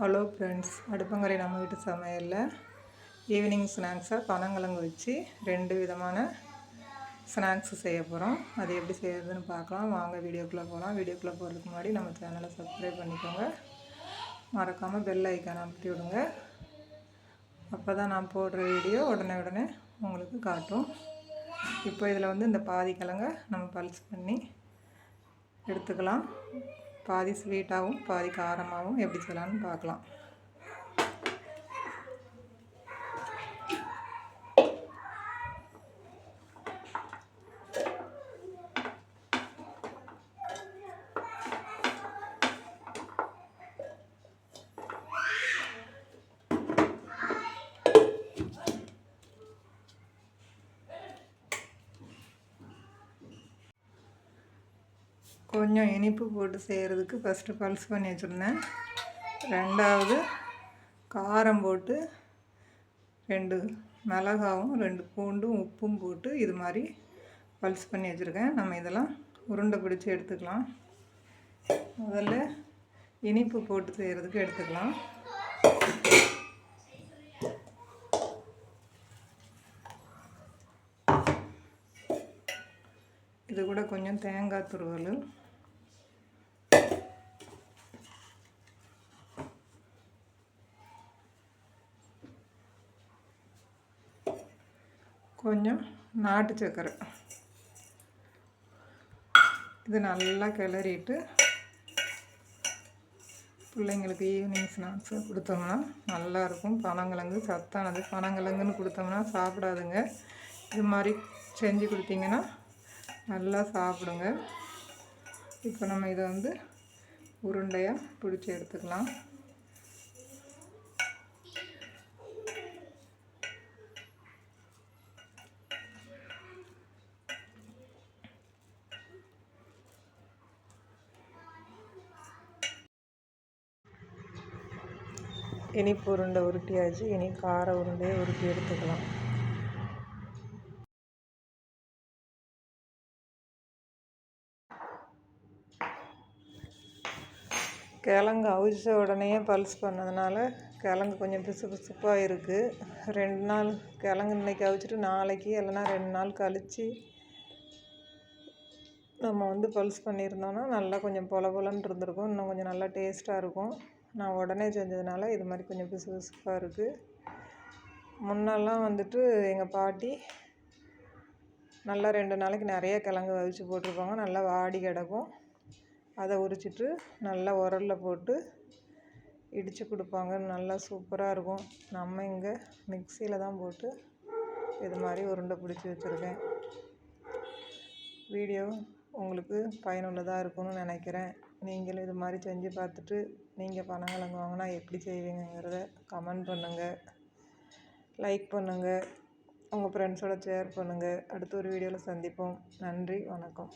Hello friends, அடுப்பங்கரை நம்ம வீட்டு சமையலில் ஈவினிங் ஸ்நாக்ஸாக பனங்கிழங்கு வச்சு 2 விதமான ஸ்நாக்ஸ் செய்ய போகிறோம். அது எப்படி செய்யறதுன்னு பார்க்கலாம். வாங்க வீடியோக்குள்ளே போகலாம். வீடியோக்குள்ளே போகிறதுக்கு முன்னாடி நம்ம சேனலை சப்ஸ்கிரைப் பண்ணிக்கோங்க. மறக்காமல் பெல் ஐக்கானை அமுத்தி விடுங்க. அப்போ தான் நான் போடுற வீடியோ உடனே உங்களுக்கு காட்டும். இப்போ இதில் வந்து இந்த பாதி கிழங்க நம்ம பல்ஸ் பண்ணி எடுத்துக்கலாம். பாதி ஸ்வீட்டாகவும் பாதி காரமாகவும் எப்படி செய்யலாம்னு பார்க்கலாம். கொஞ்சம் இனிப்பு போட்டு செய்கிறதுக்கு ஃபஸ்ட்டு பல்ஸ் பண்ணி வச்சுருந்தேன். ரெண்டாவது காரம் போட்டு 2 மிளகாவும் 2 பூண்டும் உப்பும் போட்டு இது மாதிரி பல்ஸ் பண்ணி வச்சுருக்கேன். நம்ம இதெல்லாம் உருண்டை பிடிச்சி எடுத்துக்கலாம். முதல்ல இனிப்பு போட்டு செய்கிறதுக்கு எடுத்துக்கலாம். இது கூட கொஞ்சம் தேங்காய் துருவல், கொஞ்சம் நாட்டு சர்க்கரை, இது நல்லா கிளறிட்டு பிள்ளைங்களுக்கு ஈவினிங் ஸ்நாக்ஸை கொடுத்தோம்னா நல்லாயிருக்கும். பனங்கிழங்கு சத்தானது. பனங்கிழங்குன்னு கொடுத்தோம்னா சாப்பிடாதுங்க. இது மாதிரி செஞ்சு கொடுத்தீங்கன்னா நல்லா சாப்பிடுங்க. இப்போ நம்ம இதை வந்து உருண்டையாக பிடிச்சி எடுத்துக்கலாம். இனிப்பு உருண்டை உருட்டியாச்சு. இனி கார உருண்டையை உருட்டி எடுத்துக்கலாம். கிழங்கு அவிச்ச உடனே பல்ஸ் பண்ணதுனால கிழங்கு கொஞ்சம் பிசுப்பாக இருக்குது. 2 நாள் கிழங்கு இன்றைக்கி அவிச்சிட்டு நாளைக்கு இல்லைன்னா 2 நாள் கழித்து நம்ம வந்து பல்ஸ் பண்ணியிருந்தோன்னா நல்லா கொஞ்சம் பொலன்னு இருந்திருக்கும். இன்னும் கொஞ்சம் நல்லா டேஸ்ட்டாக இருக்கும். நான் உடனே செஞ்சதுனால இது மாதிரி கொஞ்சம் பிசுப்பாக இருக்குது. முன்னெல்லாம் வந்துட்டு எங்கள் பாட்டி நல்லா 2 நாளைக்கு நிறைய கிழங்கு அவிச்சு போட்டிருப்பாங்க. நல்லா வாடி கிடக்கும். அதை உரிச்சிட்டு நல்லா உரலில் போட்டு இடித்து கொடுப்பாங்க. நல்லா சூப்பராக இருக்கும். நம்ம இங்கே மிக்சியில் தான் போட்டு இது மாதிரி உருண்டை பிடிச்சி வச்சுருக்கேன். வீடியோ உங்களுக்கு பயனுள்ளதாக இருக்கும்னு நினைக்கிறேன். நீங்களும் இது மாதிரி செஞ்சு பார்த்துட்டு நீங்கள் பனங்கிழங்கு வாங்கினா எப்படி செய்வீங்கிறத கமெண்ட் பண்ணுங்கள், லைக் பண்ணுங்கள், உங்கள் ஃப்ரெண்ட்ஸோட ஷேர் பண்ணுங்கள். அடுத்த ஒரு வீடியோவில் சந்திப்போம். நன்றி, வணக்கம்.